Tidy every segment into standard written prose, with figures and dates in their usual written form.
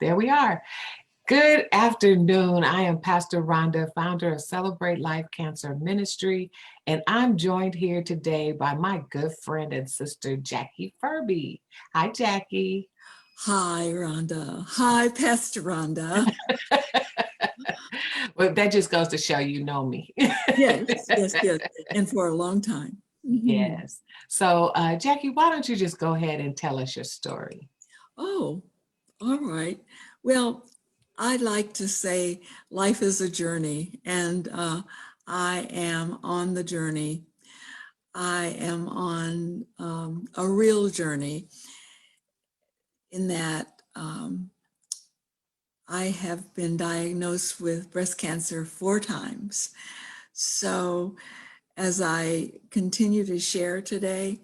There we are. Good afternoon. I am Pastor Rhonda, founder of Celebrate Life Cancer Ministry, and I'm joined here today by my good friend and sister, Jackie Furby. Hi, Jackie. Hi, Rhonda. Hi, Pastor Rhonda. Well, that just goes to show you know me. Yes, yes, yes. And for a long time. Mhm. Yes. So, Jackie, why don't you just go ahead and tell us your story? Oh, all right. Well, I like to say life is a journey, and I am on the journey. I am on a real journey in that I have been diagnosed with breast cancer 4 times. So, as I continue to share today,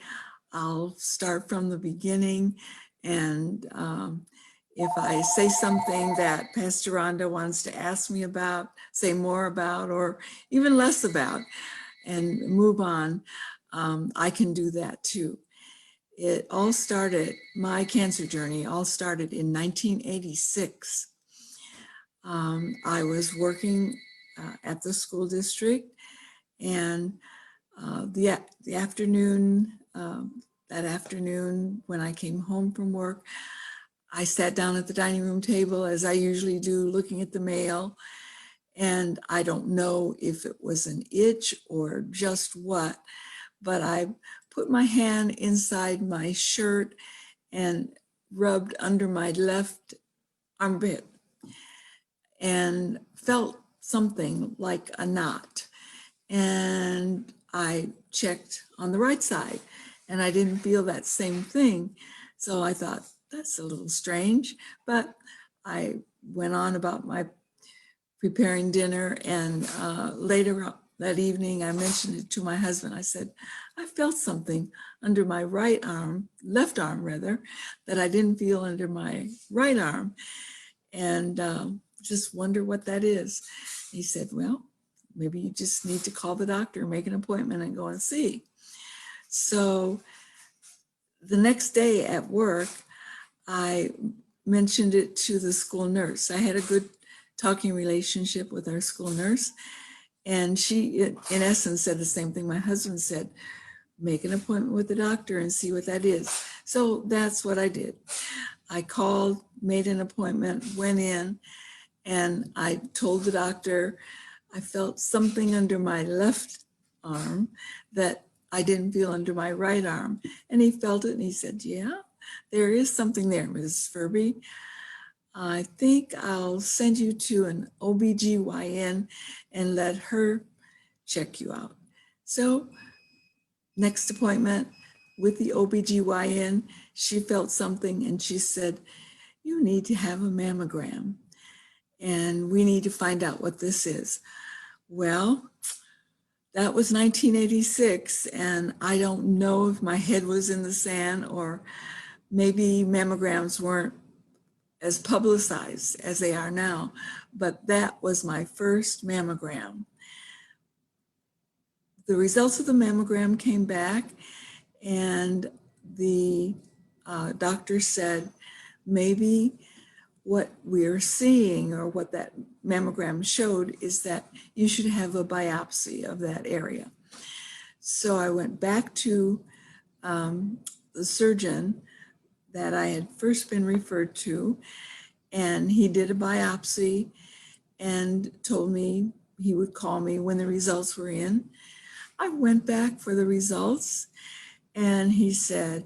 I'll start from the beginning. And if I say something that Pastor Rhonda wants to ask me about, say more about, or even less about, and move on, I can do that too. It all started, my cancer journey all started in 1986. I was working at the school district, and the afternoon, that afternoon when I came home from work, I sat down at the dining room table as I usually do, looking at the mail. And I don't know if it was an itch or just what, but I put my hand inside my shirt and rubbed under my left armpit and felt something like a knot. And I checked on the right side and I didn't feel that same thing. So I thought, that's a little strange, but I went on about my preparing dinner, and later that evening I mentioned it to my husband. I said, I felt something under my right arm, left arm rather, that I didn't feel under my right arm, and just wonder what that is. He said, well, maybe you just need to call the doctor, make an appointment, and go and see. So the next day at work, I mentioned it to the school nurse. I had a good talking relationship with our school nurse, and she, in essence, said the same thing my husband said: make an appointment with the doctor and see what that is. So that's what I did. I called, made an appointment, went in, and I told the doctor I felt something under my left arm that I didn't feel under my right arm. And he felt it and he said, yeah, there is something there, Mrs. Furby. I think I'll send you to an OBGYN and let her check you out. So next appointment with the OBGYN, she felt something and she said, you need to have a mammogram and we need to find out what this is. Well, that was 1986, and I don't know if my head was in the sand or maybe mammograms weren't as publicized as they are now, but that was my first mammogram. The results of the mammogram came back, and the doctor said, maybe what we're seeing or what that mammogram showed is that you should have a biopsy of that area. So I went back to the surgeon that I had first been referred to, and he did a biopsy and told me he would call me when the results were in. I went back for the results, and he said,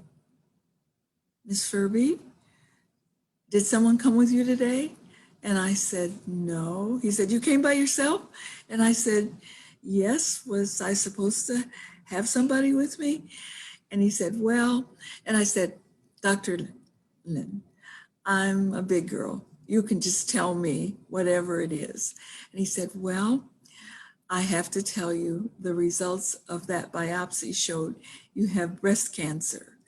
Miss Furby, did someone come with you today? And I said, no. He said, you came by yourself? And I said, yes. Was I supposed to have somebody with me? And he said, well, and I said, Dr. Lynn, I'm a big girl. You can just tell me whatever it is. And he said, well, I have to tell you the results of that biopsy showed you have breast cancer.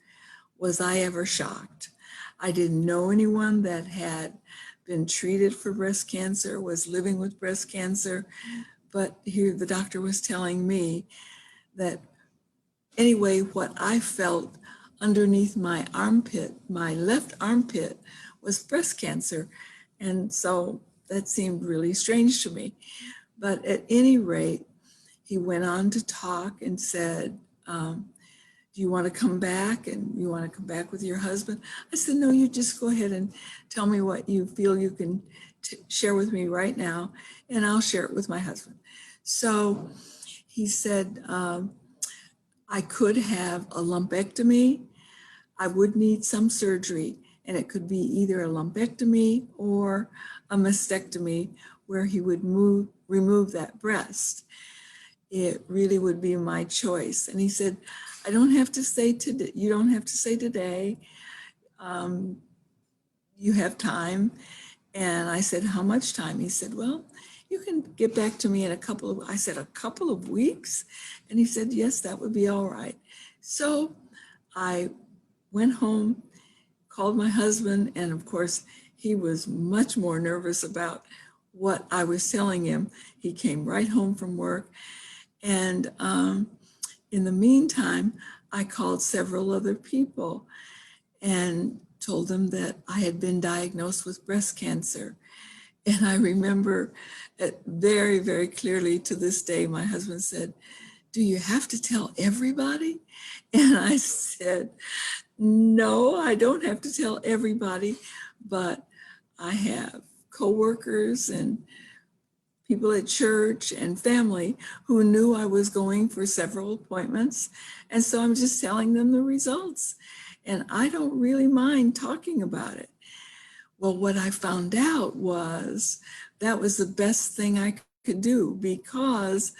Was I ever shocked? I didn't know anyone that had been treated for breast cancer, was living with breast cancer, but here the doctor was telling me that anyway, what I felt underneath my armpit, my left armpit, was breast cancer. And so that seemed really strange to me. But at any rate, he went on to talk and said, do you want to come back and you want to come back with your husband? I said, no, you just go ahead and tell me what you feel you can share with me right now, and I'll share it with my husband. So he said, I could have a lumpectomy. I would need some surgery, and it could be either a lumpectomy or a mastectomy where he would remove that breast. It really would be my choice. And he said, I don't have to say today, you don't have to say today, you have time. And I said, how much time? He said, well, you can get back to me in I said, a couple of weeks? And he said, yes, that would be all right. So I went home, called my husband, and of course, he was much more nervous about what I was telling him. He came right home from work. And in the meantime, I called several other people and told them that I had been diagnosed with breast cancer. And I remember it very, very clearly to this day, my husband said, do you have to tell everybody? And I said, no, I don't have to tell everybody, but I have coworkers and people at church and family who knew I was going for several appointments. And so I'm just telling them the results. And I don't really mind talking about it. Well, what I found out was that was the best thing I could do, because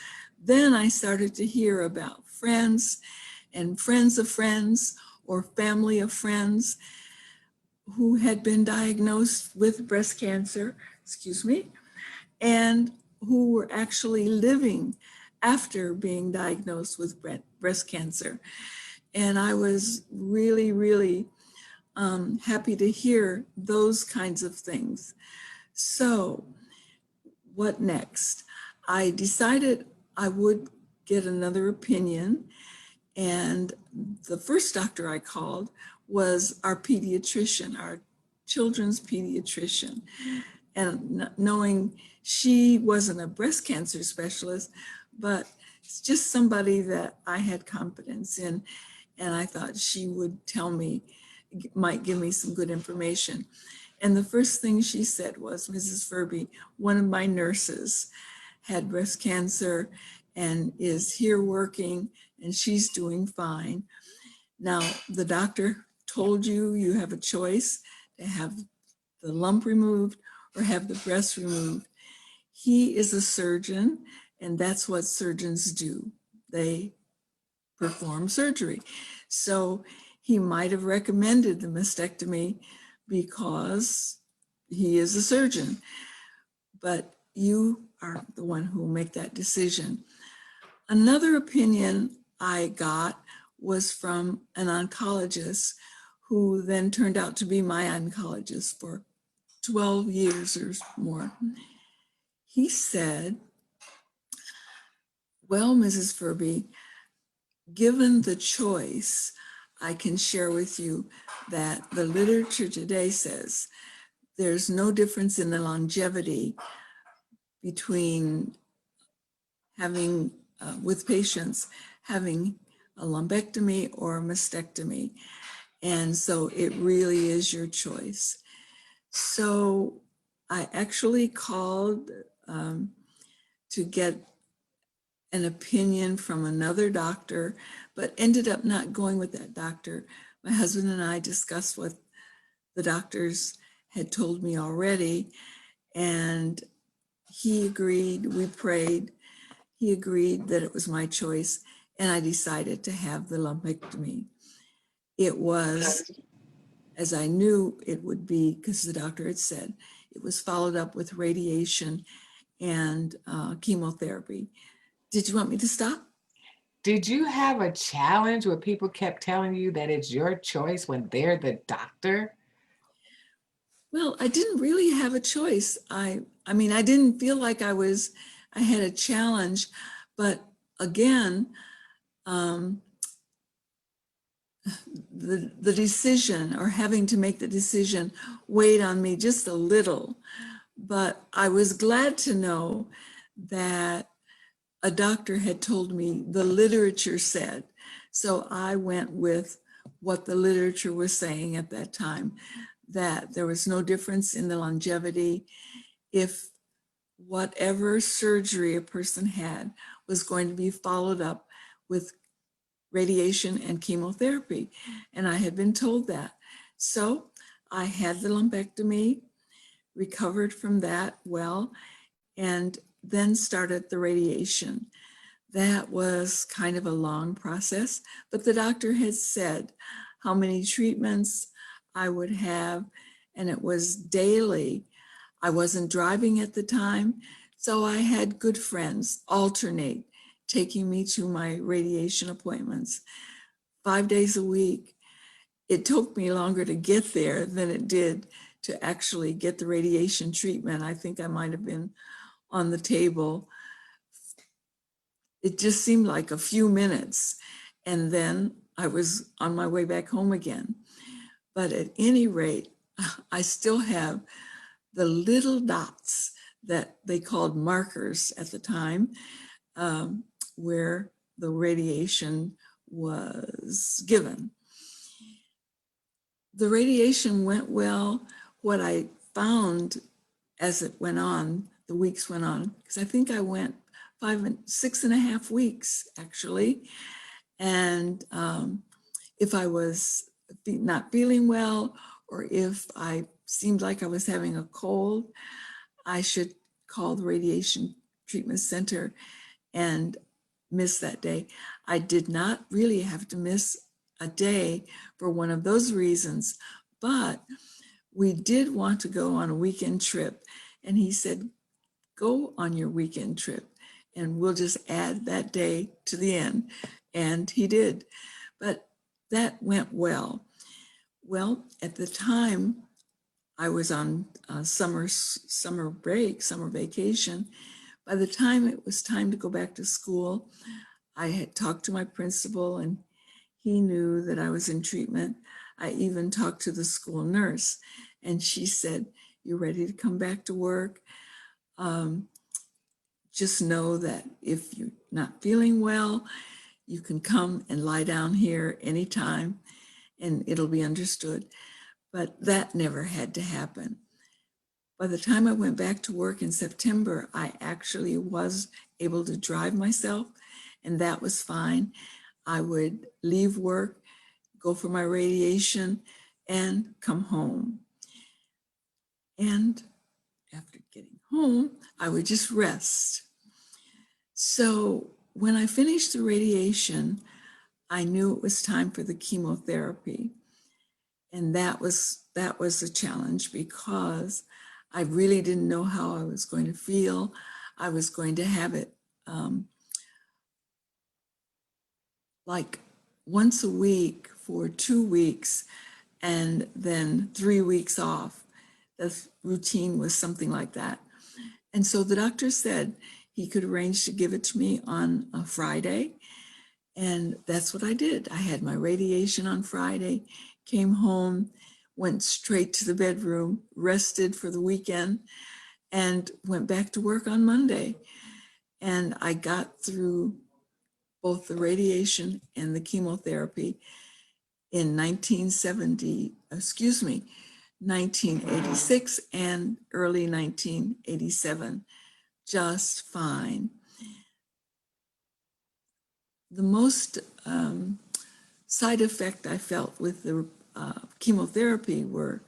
then I started to hear about friends and friends of friends or family of friends who had been diagnosed with breast cancer, and who were actually living after being diagnosed with breast cancer. And I was really, really happy to hear those kinds of things. So what next? I decided I would get another opinion. And the first doctor I called was our pediatrician, our children's pediatrician. And knowing she wasn't a breast cancer specialist, but just somebody that I had confidence in. And I thought she would tell me, might give me some good information. And the first thing she said was, Mrs. Furby, one of my nurses had breast cancer and is here working, and she's doing fine. Now, the doctor told you you have a choice to have the lump removed or have the breast removed. He is a surgeon, and that's what surgeons do. They perform surgery. So he might have recommended the mastectomy because he is a surgeon, but you are the one who will make that decision. Another opinion I got was from an oncologist who then turned out to be my oncologist for 12 years or more. He said, well, Mrs. Furby, given the choice, I can share with you that the literature today says there's no difference in the longevity between having, with patients, having a lumpectomy or a mastectomy. And so it really is your choice. So I actually called to get an opinion from another doctor, but ended up not going with that doctor. My husband and I discussed what the doctors had told me already, and he agreed, we prayed, he agreed that it was my choice, and I decided to have the lumpectomy. It was, as I knew it would be, because the doctor had said, it was followed up with radiation and chemotherapy. Did you want me to stop? Did you have a challenge where people kept telling you that it's your choice when they're the doctor? Well, I didn't really have a choice. I mean, I didn't feel like I had a challenge, but again, the decision, or having to make the decision, weighed on me just a little. But I was glad to know that a doctor had told me the literature said. So I went with what the literature was saying at that time, that there was no difference in the longevity if whatever surgery a person had was going to be followed up with radiation and chemotherapy. And I had been told that. So I had the lumpectomy, recovered from that well, and then started the radiation. That was kind of a long process, but the doctor had said how many treatments I would have, and it was daily. I wasn't driving at the time, so I had good friends alternate taking me to my radiation appointments 5 days a week. It took me longer to get there than it did to actually get the radiation treatment. I think I might have been on the table. It just seemed like a few minutes, and then I was on my way back home again. But at any rate, I still have the little dots that they called markers at the time, where the radiation was given. The radiation went well. What I found as it went on, the weeks went on, because I think I went 6.5 weeks actually. And if I was not feeling well, or if I seemed like I was having a cold, I should call the radiation treatment center and miss that day. I did not really have to miss a day for one of those reasons, but we did want to go on a weekend trip. And he said, go on your weekend trip and we'll just add that day to the end. And he did, but that went well. Well, at the time I was on summer break, summer vacation. By the time it was time to go back to school, I had talked to my principal and he knew that I was in treatment. I even talked to the school nurse and she said, "You're ready to come back to work. Just know that if you're not feeling well, you can come and lie down here anytime and it'll be understood." But that never had to happen. By the time I went back to work in September, I actually was able to drive myself, and that was fine. I would leave work, go for my radiation, and come home. And after getting home, I would just rest. So when I finished the radiation, I knew it was time for the chemotherapy. And that was a challenge because I really didn't know how I was going to feel. I was going to have it like once a week for 2 weeks and then 3 weeks off. The routine was something like that. And so the doctor said he could arrange to give it to me on a Friday. And that's what I did. I had my radiation on Friday, came home, went straight to the bedroom, rested for the weekend, and went back to work on Monday. And I got through both the radiation and the chemotherapy in 1986 and early 1987, just fine. The most side effect I felt with the chemotherapy were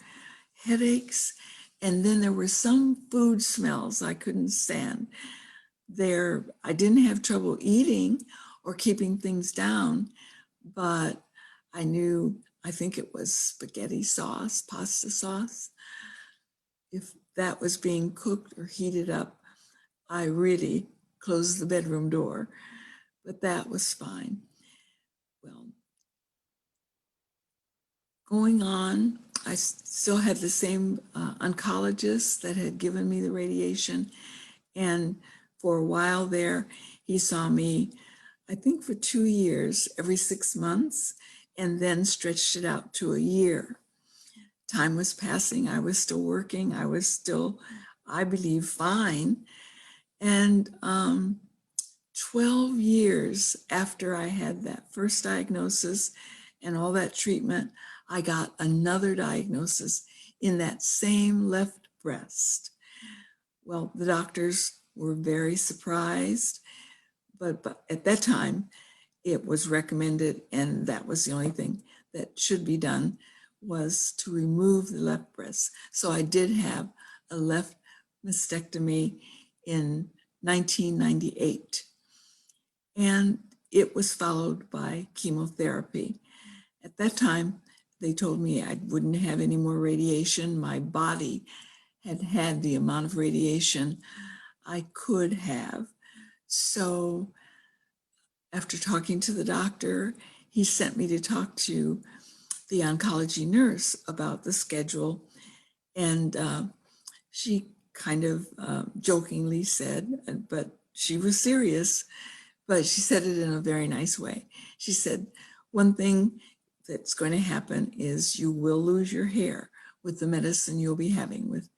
headaches, and then there were some food smells I couldn't stand. I didn't have trouble eating or keeping things down, but I think it was spaghetti sauce, pasta sauce. If that was being cooked or heated up, I really closed the bedroom door, but that was fine. Well, going on, I still had the same oncologist that had given me the radiation. And for a while there, he saw me, I think for 2 years, every 6 months. and then stretched it out to a year. Time was passing. I was still working. I was still, I believe, fine. And 12 years after I had that first diagnosis and all that treatment, I got another diagnosis in that same left breast. Well, the doctors were very surprised, but at that time, it was recommended, and that was the only thing that should be done, was to remove the left breast. So I did have a left mastectomy in 1998. And it was followed by chemotherapy. At that time, they told me I wouldn't have any more radiation. My body had had the amount of radiation I could have. So after talking to the doctor, he sent me to talk to the oncology nurse about the schedule. And she kind of jokingly said, but she was serious, but she said it in a very nice way. She said, one thing that's going to happen is you will lose your hair with the medicine you'll be having with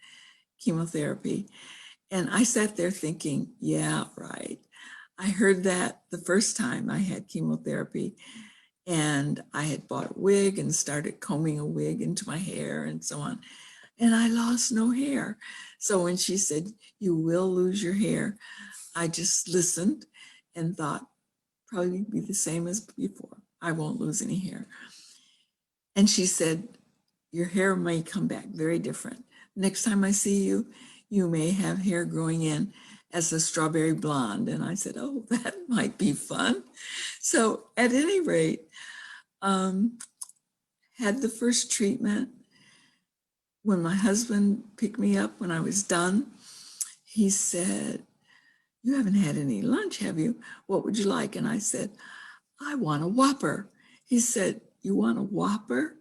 chemotherapy. And I sat there thinking, yeah, right. I heard that the first time I had chemotherapy, and I had bought a wig and started combing a wig into my hair and so on. And I lost no hair. So when she said, you will lose your hair, I just listened and thought, probably be the same as before. I won't lose any hair. And she said, your hair may come back very different. Next time I see you, you may have hair growing in as a strawberry blonde. And I said, oh, that might be fun. So at any rate, had the first treatment. When my husband picked me up when I was done, he said, you haven't had any lunch, have you? What would you like? And I said, I want a Whopper. He said, you want a Whopper?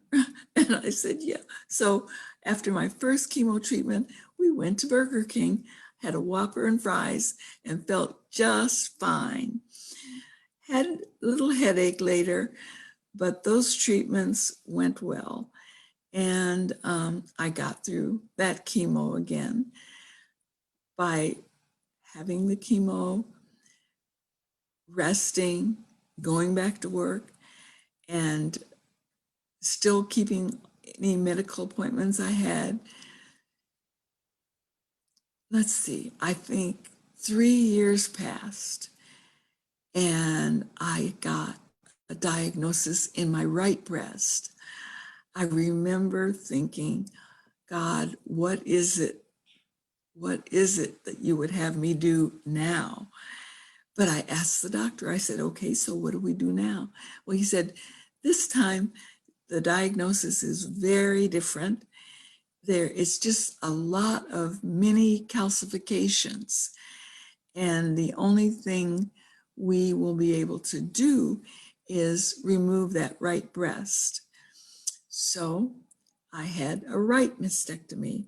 And I said, yeah. So after my first chemo treatment, we went to Burger King, had a Whopper and fries, and felt just fine. Had a little headache later, but those treatments went well. And I got through that chemo again by having the chemo, resting, going back to work, and still keeping any medical appointments I had. Let's see, I think 3 years passed, and I got a diagnosis in my right breast. I remember thinking, God, what is it? What is it that you would have me do now? But I asked the doctor, I said, okay, so what do we do now? Well, he said, this time the diagnosis is very different. It's just a lot of mini calcifications. And the only thing we will be able to do is remove that right breast. So I had a right mastectomy.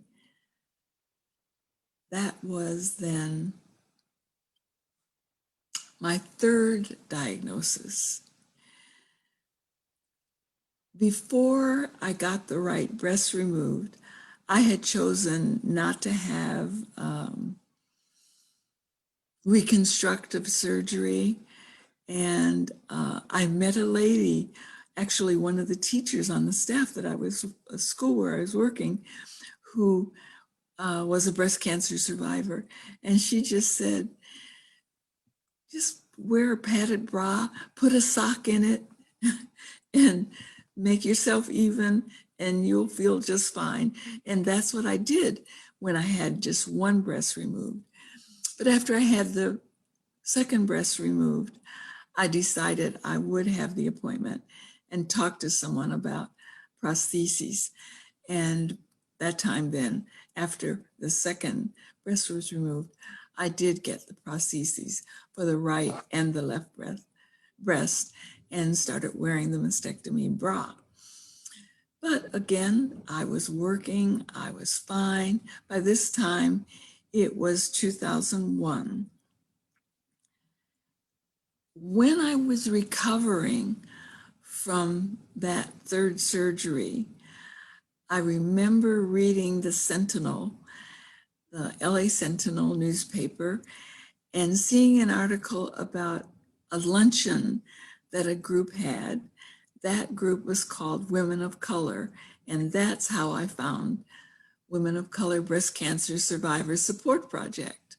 That was then my third diagnosis. Before I got the right breast removed, I had chosen not to have reconstructive surgery. And I met a lady, actually one of the teachers on the staff that I was, a school where I was working, who was a breast cancer survivor. And she just said, just wear a padded bra, put a sock in it, and make yourself even, and you'll feel just fine. And that's what I did when I had just one breast removed. But after I had the second breast removed, I decided I would have the appointment and talk to someone about prostheses. And that time then, after the second breast was removed, I did get the prostheses for the right and the left breast and started wearing the mastectomy bra. But again, I was working, I was fine. By this time, it was 2001. When I was recovering from that third surgery, I remember reading the Sentinel, the LA Sentinel newspaper, and seeing an article about a luncheon that a group had. That group was called Women of Color, and that's how I found Women of Color Breast Cancer Survivor Support Project.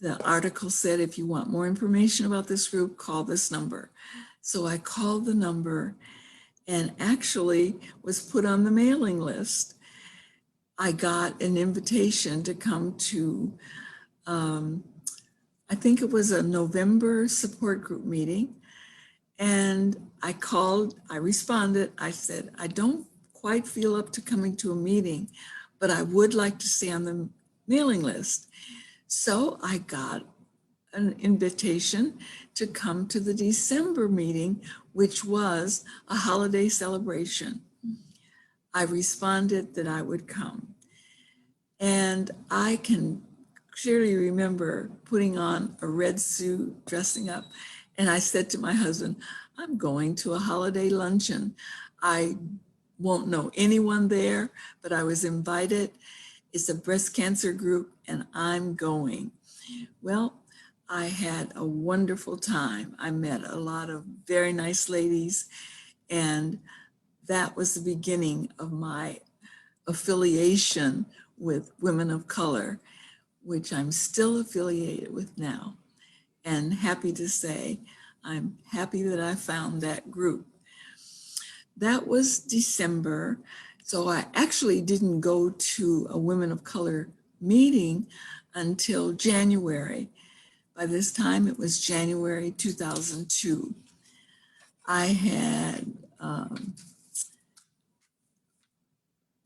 The article said, if you want more information about this group, call this number. So I called the number and actually was put on the mailing list. I got an invitation to come to, I think it was a November support group meeting. And I responded, I said, I don't quite feel up to coming to a meeting, but I would like to stay on the mailing list. So I got an invitation to come to the December meeting, which was a holiday celebration. I responded that I would come. And I can clearly remember putting on a red suit, dressing up, and I said to my husband, I'm going to a holiday luncheon. I won't know anyone there, but I was invited. It's a breast cancer group and I'm going. Well, I had a wonderful time. I met a lot of very nice ladies, and that was the beginning of my affiliation with Women of Color, which I'm still affiliated with now. And happy to say, I'm happy that I found that group. That was December. So I actually didn't go to a Women of Color meeting until January. By this time, it was January 2002. I had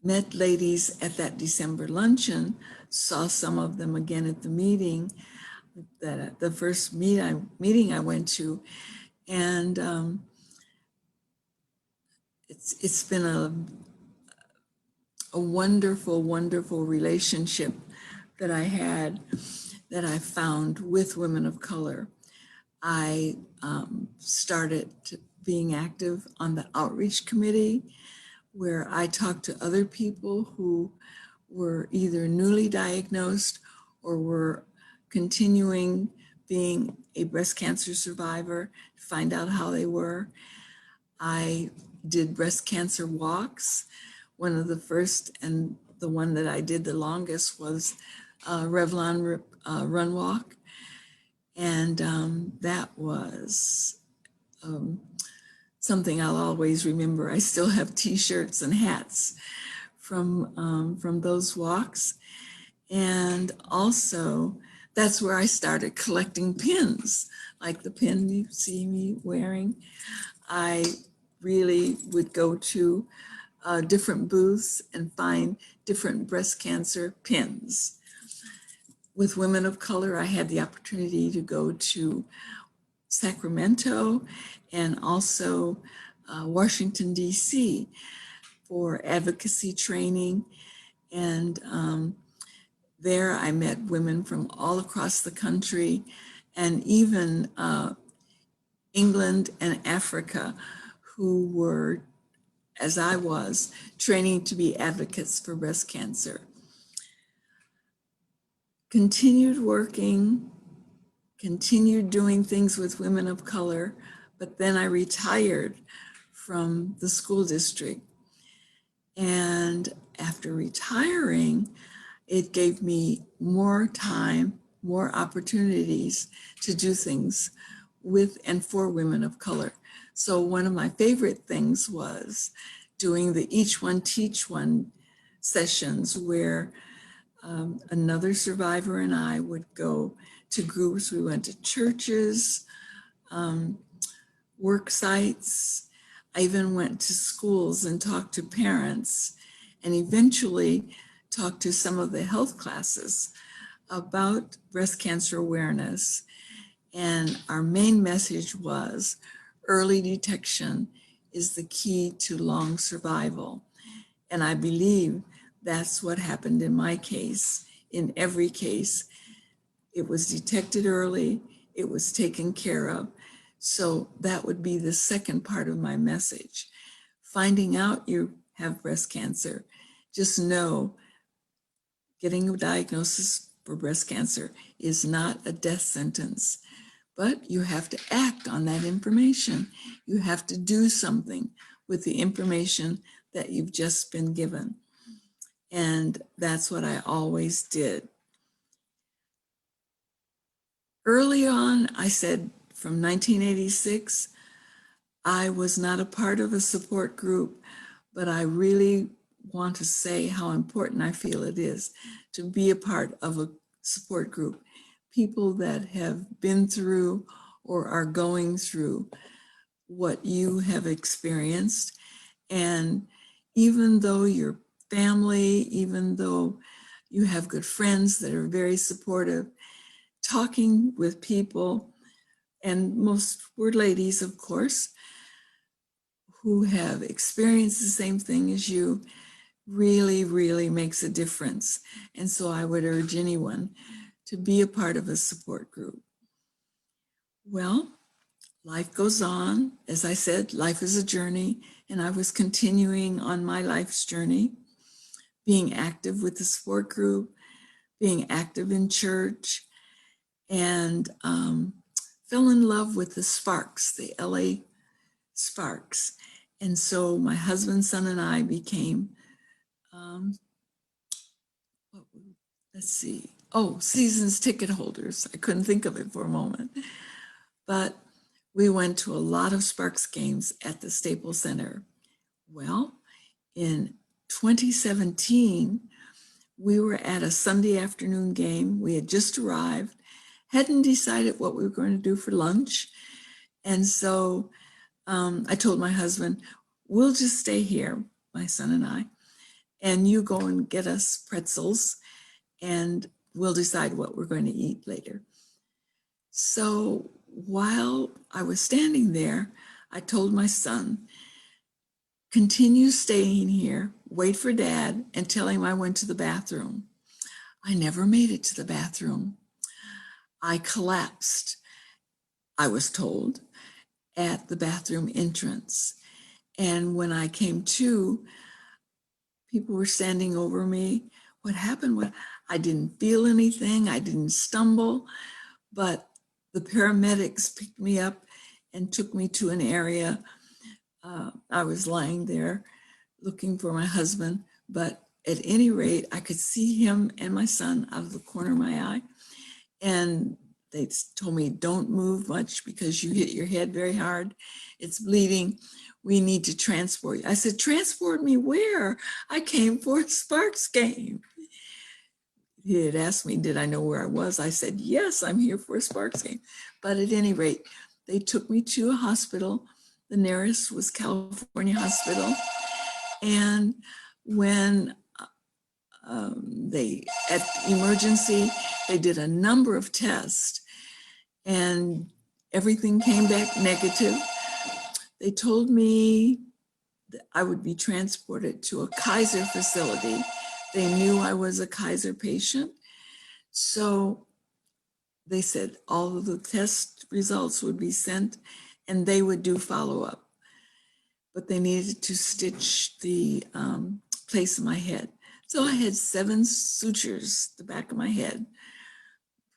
met ladies at that December luncheon, saw some of them again at the meeting, the first meeting I went to, and it's been a wonderful, wonderful relationship that I found with Women of Color. I started being active on the outreach committee, where I talked to other people who were either newly diagnosed or were continuing being a breast cancer survivor to find out how they were. I did breast cancer walks. One of the first and the one that I did the longest was Revlon Run Walk. And that was something I'll always remember. I still have t-shirts and hats from those walks. And also, that's where I started collecting pins, like the pin you see me wearing. I really would go to different booths and find different breast cancer pins. With Women of Color, I had the opportunity to go to Sacramento and also Washington, D.C. for advocacy training. And there I met women from all across the country and even England and Africa who were, as I was, training to be advocates for breast cancer. Continued working, continued doing things with Women of Color, but then I retired from the school district. And after retiring, it gave me more time, more opportunities to do things with and for women of color. So one of my favorite things was doing the Each One Teach One sessions, where another survivor and I would go to groups. We went to churches, work sites. I even went to schools and talked to parents, and eventually talked to some of the health classes about breast cancer awareness. And our main message was early detection is the key to long survival. And I believe that's what happened in my case. In every case, it was detected early, it was taken care of. So that would be the second part of my message. Finding out you have breast cancer, just know getting a diagnosis for breast cancer is not a death sentence, but you have to act on that information. You have to do something with the information that you've just been given. And that's what I always did. Early on, I said from 1986, I was not a part of a support group, but I really want to say how important I feel it is to be a part of a support group. People that have been through or are going through what you have experienced. And even though your family, even though you have good friends that are very supportive, talking with people, and most were ladies, of course, who have experienced the same thing as you, really, really makes a difference. And so I would urge anyone to be a part of a support group. Well, life goes on. As I said, life is a journey, and I was continuing on my life's journey, being active with the support group, being active in church, and fell in love with the Sparks, the LA Sparks. And so my husband, son, and I became, let's see, seasons ticket holders. I couldn't think of it for a moment. But we went to a lot of Sparks games at the Staples Center. Well, in 2017, we were at a Sunday afternoon game. We had just arrived, hadn't decided what we were going to do for lunch. And so I told my husband, we'll just stay here, my son and I, and you go and get us pretzels, and we'll decide what we're going to eat later. So while I was standing there, I told my son, continue staying here, wait for Dad, and tell him I went to the bathroom. I never made it to the bathroom. I collapsed, I was told, at the bathroom entrance. And when I came to, people were standing over me. What happened? I didn't feel anything. I didn't stumble, but the paramedics picked me up and took me to an area. I was lying there looking for my husband, but at any rate, I could see him and my son out of the corner of my eye. And they told me, don't move much because you hit your head very hard. It's bleeding. We need to transport you. I said, transport me where? I came for a Sparks game. He had asked me, did I know where I was? I said, yes, I'm here for a Sparks game. But at any rate, they took me to a hospital. The nearest was California Hospital. And when at emergency, they did a number of tests and everything came back negative. They told me that I would be transported to a Kaiser facility. They knew I was a Kaiser patient. So they said all of the test results would be sent and they would do follow-up. But they needed to stitch the place in my head. So I had 7 sutures, the back of my head.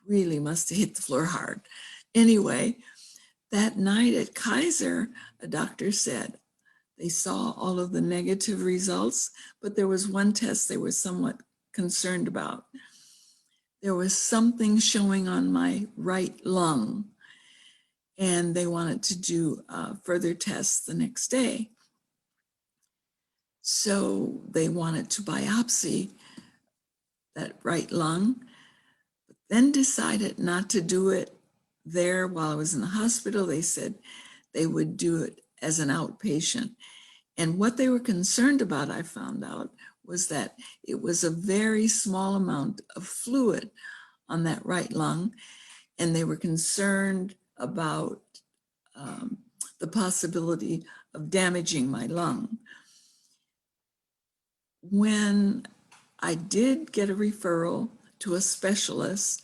Really must have hit the floor hard. Anyway, that night at Kaiser, a doctor said they saw all of the negative results, but there was one test they were somewhat concerned about. There was something showing on my right lung, and they wanted to do further tests the next day. So they wanted to biopsy that right lung, but then decided not to do it there while I was in the hospital. They said they would do it as an outpatient. And what they were concerned about, I found out, was that it was a very small amount of fluid on that right lung, and they were concerned about the possibility of damaging my lung. When I did get a referral to a specialist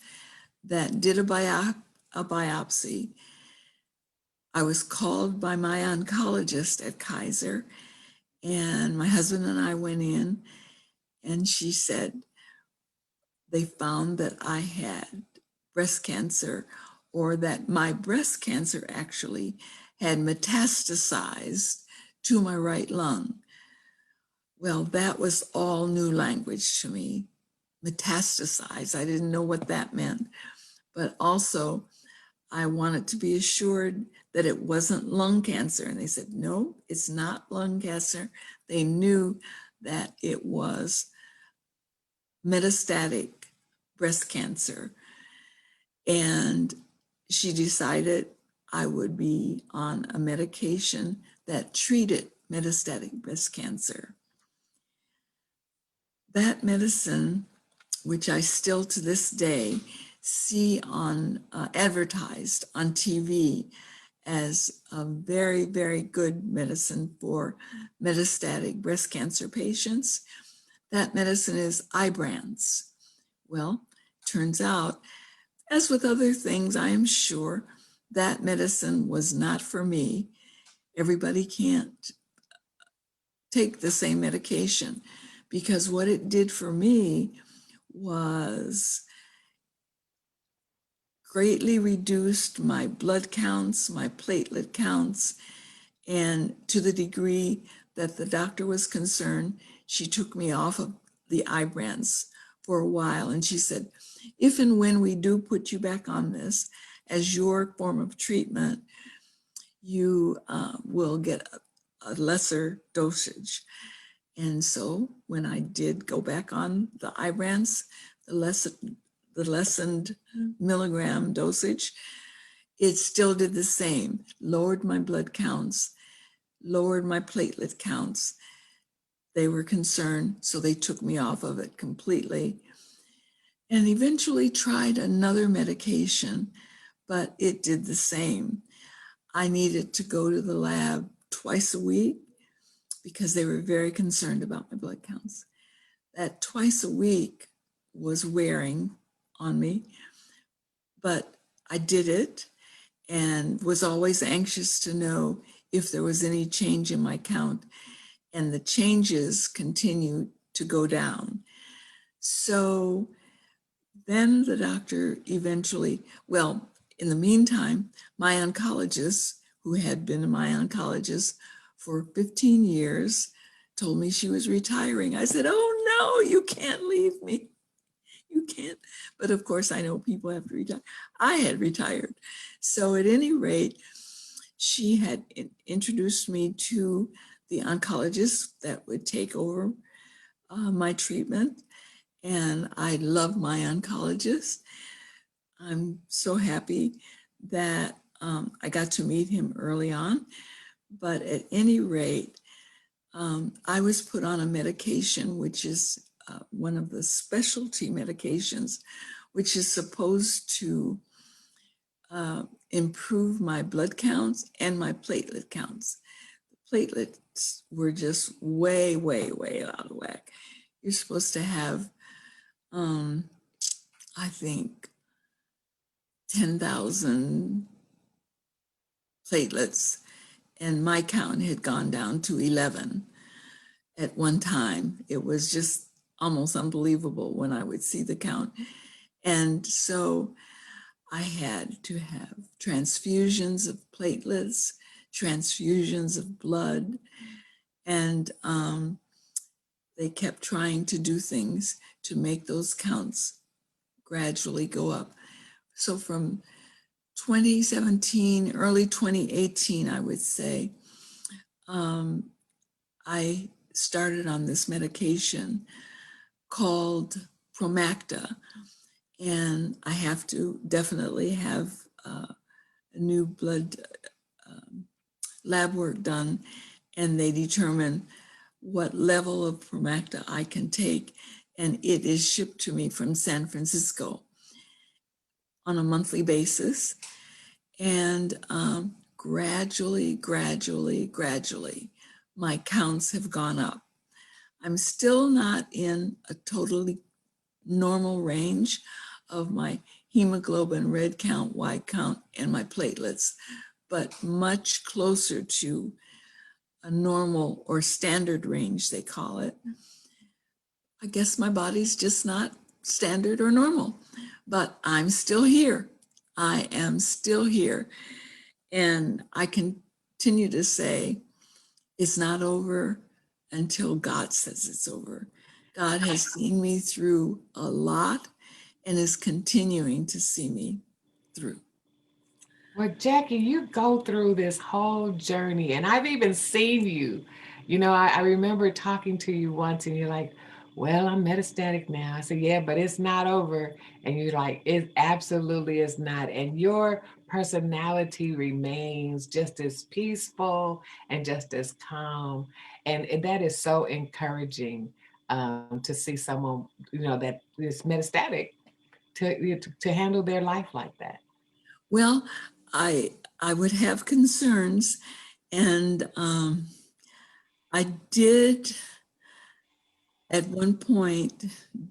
that did a biopsy, I was called by my oncologist at Kaiser, and my husband and I went in, and she said they found that I had breast cancer, or that my breast cancer actually had metastasized to my right lung. Well, that was all new language to me. Metastasize. I didn't know what that meant. But also, I wanted to be assured that it wasn't lung cancer. And they said, no, it's not lung cancer. They knew that it was metastatic breast cancer. And she decided I would be on a medication that treated metastatic breast cancer. That medicine, which I still to this day see on advertised on TV as a very, very good medicine for metastatic breast cancer patients. That medicine is Ibrance. Well, turns out, as with other things, I am sure that medicine was not for me. Everybody can't take the same medication, because what it did for me was greatly reduced my blood counts, my platelet counts, and to the degree that the doctor was concerned, she took me off of the Ibrance for a while. And she said, if and when we do put you back on this as your form of treatment, you will get a lesser dosage. And so when I did go back on the Ibrance, the lessened milligram dosage, it still did the same, lowered my blood counts, lowered my platelet counts. They were concerned, so they took me off of it completely, and eventually tried another medication, but it did the same. I needed to go to the lab twice a week because they were very concerned about my blood counts. That twice a week was wearing on me, but I did it and was always anxious to know if there was any change in my count, and the changes continued to go down. So then the doctor eventually, well, in the meantime, my oncologist, who had been my oncologist for 15 years, told me she was retiring. I said, oh no, you can't leave me. You can't. But of course, I know people have to retire. I had retired. So at any rate, she had introduced me to the oncologist that would take over my treatment. And I love my oncologist. I'm so happy that I got to meet him early on. But at any rate, I was put on a medication, which is one of the specialty medications, which is supposed to improve my blood counts and my platelet counts. The platelets were just way, way, way out of whack. You're supposed to have, I think, 10,000 platelets, and my count had gone down to 11 at one time. It was just almost unbelievable when I would see the count. And so I had to have transfusions of platelets, transfusions of blood, and they kept trying to do things to make those counts gradually go up. So from 2017, early 2018, I would say, I started on this medication called Promacta, and I have to definitely have a new blood lab work done, and they determine what level of Promacta I can take, and it is shipped to me from San Francisco on a monthly basis. And gradually, my counts have gone up. I'm still not in a totally normal range of my hemoglobin, red count, white count, and my platelets, but much closer to a normal or standard range, they call it. I guess my body's just not standard or normal, but I'm still here. I am still here. And I continue to say, it's not over until God says it's over. God has seen me through a lot and is continuing to see me through. Well, Jackie, you go through this whole journey, and I've even seen you. I remember talking to you once, and you're like, "Well, I'm metastatic now." I said, "Yeah, but it's not over." And you're like, "It absolutely is not." And your personality remains just as peaceful and just as calm, and that is so encouraging to see someone, that is metastatic to handle their life like that. Well, I I would have concerns, and I did at one point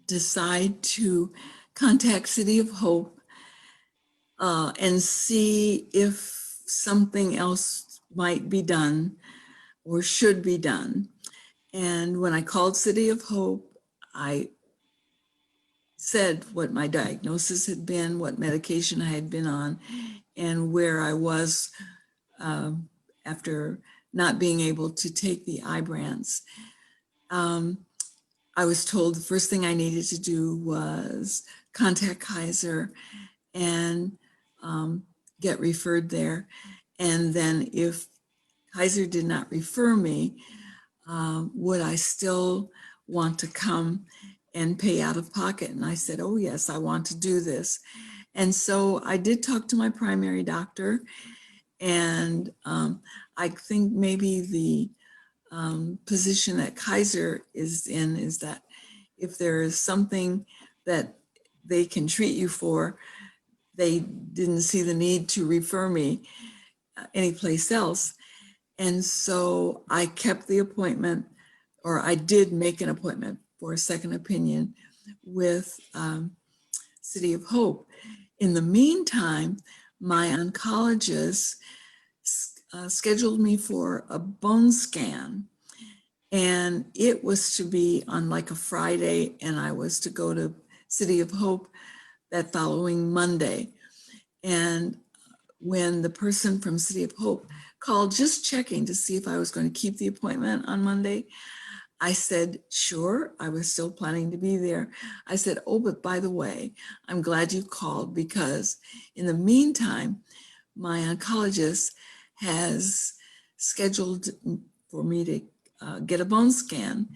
decide to contact City of Hope and see if something else might be done or should be done. And when I called City of Hope, I said what my diagnosis had been, what medication I had been on, and where I was um, after not being able to take the Ibrance. I was told the first thing I needed to do was contact Kaiser and get referred there. And then if Kaiser did not refer me, would I still want to come and pay out of pocket? And I said, oh, yes, I want to do this. And so I did talk to my primary doctor. And I think maybe the position that Kaiser is in is that if there is something that they can treat you for, they didn't see the need to refer me anyplace else. And so I kept the appointment, or I did make an appointment for a second opinion with City of Hope. In the meantime, my oncologist scheduled me for a bone scan, and it was to be on like a Friday, and I was to go to City of Hope that following Monday. And when the person from City of Hope called, just checking to see if I was going to keep the appointment on Monday, I said, sure, I was still planning to be there. I said, oh, but by the way, I'm glad you called, because in the meantime, my oncologist has scheduled for me to get a bone scan.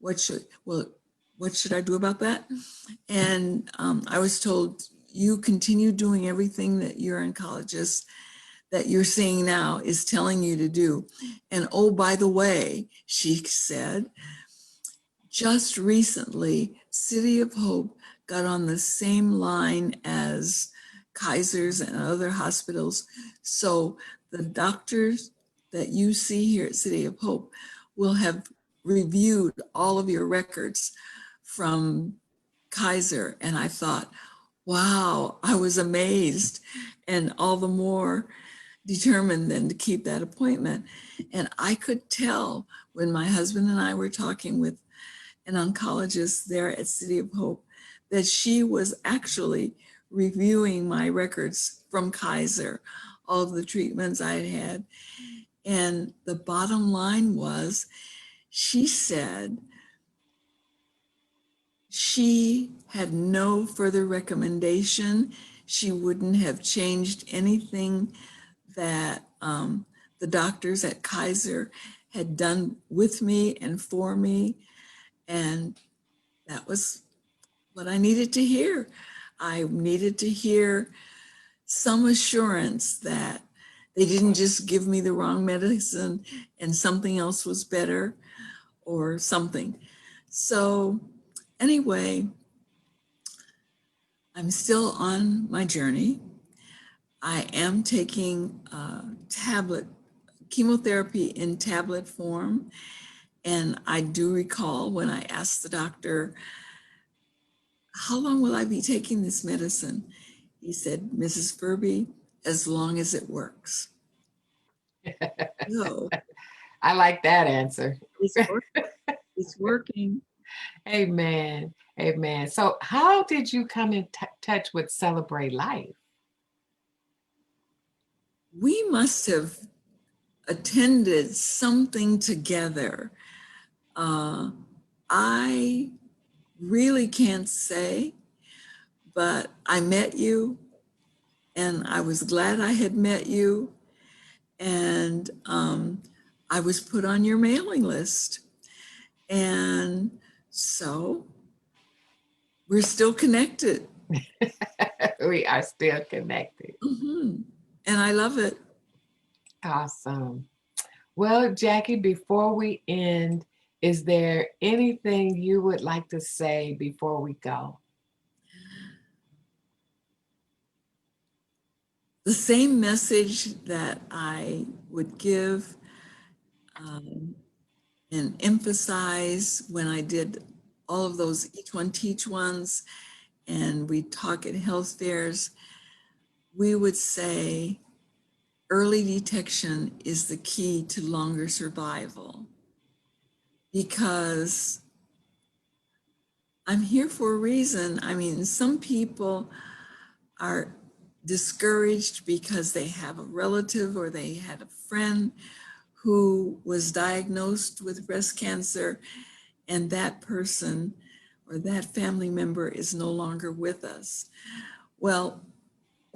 What should I do about that? And I was told, you continue doing everything that your oncologist that you're seeing now is telling you to do. And oh, by the way, she said, just recently, City of Hope got on the same line as Kaiser's and other hospitals. So the doctors that you see here at City of Hope will have reviewed all of your records from Kaiser. And I thought, wow, I was amazed, and all the more determined then to keep that appointment. And I could tell when my husband and I were talking with an oncologist there at City of Hope that she was actually reviewing my records from Kaiser, all of the treatments I had had. And the bottom line was, she said she had no further recommendation. She wouldn't have changed anything that the doctors at Kaiser had done with me and for me. And that was what I needed to hear. I needed to hear some assurance that they didn't just give me the wrong medicine and something else was better or something. So anyway, I'm still on my journey. I am taking chemotherapy in tablet form. And I do recall when I asked the doctor, how long will I be taking this medicine? He said, Mrs. Furby, as long as it works. So I like that answer. it's working. It's working. Amen. Amen. So, how did you come in touch with Celebrate Life? We must have attended something together. I really can't say, but I met you and I was glad I had met you. And I was put on your mailing list. And so we're still connected. We are still connected. Hmm. And I love it. Awesome. Well, Jackie, before we end, is there anything you would like to say before we go? The same message that I would give um, and emphasize when I did all of those Each One Teach Ones and we talk at health fairs, we would say early detection is the key to longer survival, because I'm here for a reason. I mean, some people are discouraged because they have a relative or they had a friend who was diagnosed with breast cancer and that person or that family member is no longer with us. Well,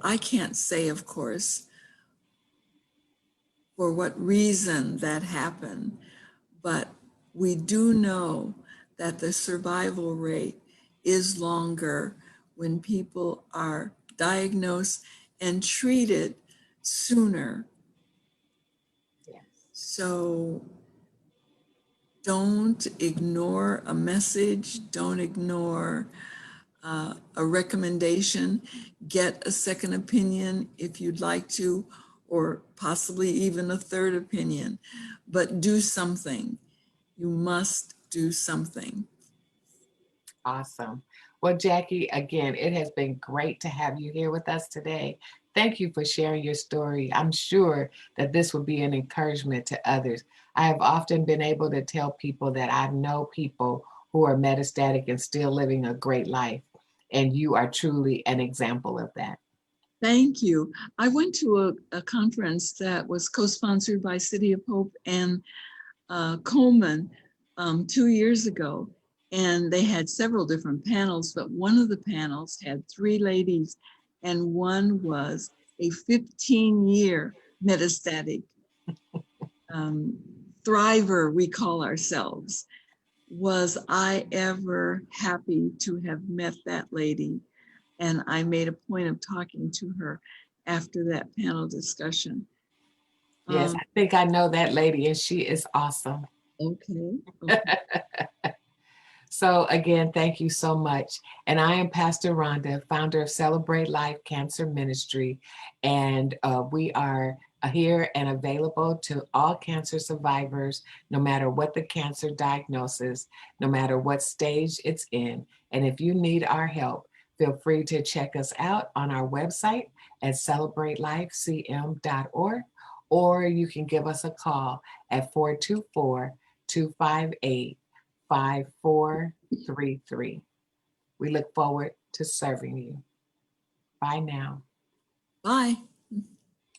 I can't say, of course, for what reason that happened, but we do know that the survival rate is longer when people are diagnosed and treated sooner. Yes. So don't ignore a message, don't ignore a recommendation. Get a second opinion if you'd like to, or possibly even a third opinion, but do something. You must do something. Awesome. Well, Jackie, again, it has been great to have you here with us today. Thank you for sharing your story. I'm sure that this will be an encouragement to others. I have often been able to tell people that I know people who are metastatic and still living a great life. And you are truly an example of that. Thank you. I went to a conference that was co-sponsored by City of Hope and Coleman 2 years ago, and they had several different panels, but one of the panels had three ladies, and one was a 15-year metastatic um, thriver, we call ourselves. Was I ever happy to have met that lady? And I made a point of talking to her after that panel discussion. Yes, I think I know that lady, and she is awesome. Okay. Okay. So again, thank you so much. And I am Pastor Rhonda, founder of Celebrate Life Cancer Ministry. And we are here and available to all cancer survivors, no matter what the cancer diagnosis, no matter what stage it's in. And if you need our help, feel free to check us out on our website at celebratelifecm.org, or you can give us a call at 424-258 5433. We look forward to serving you. Bye now. Bye.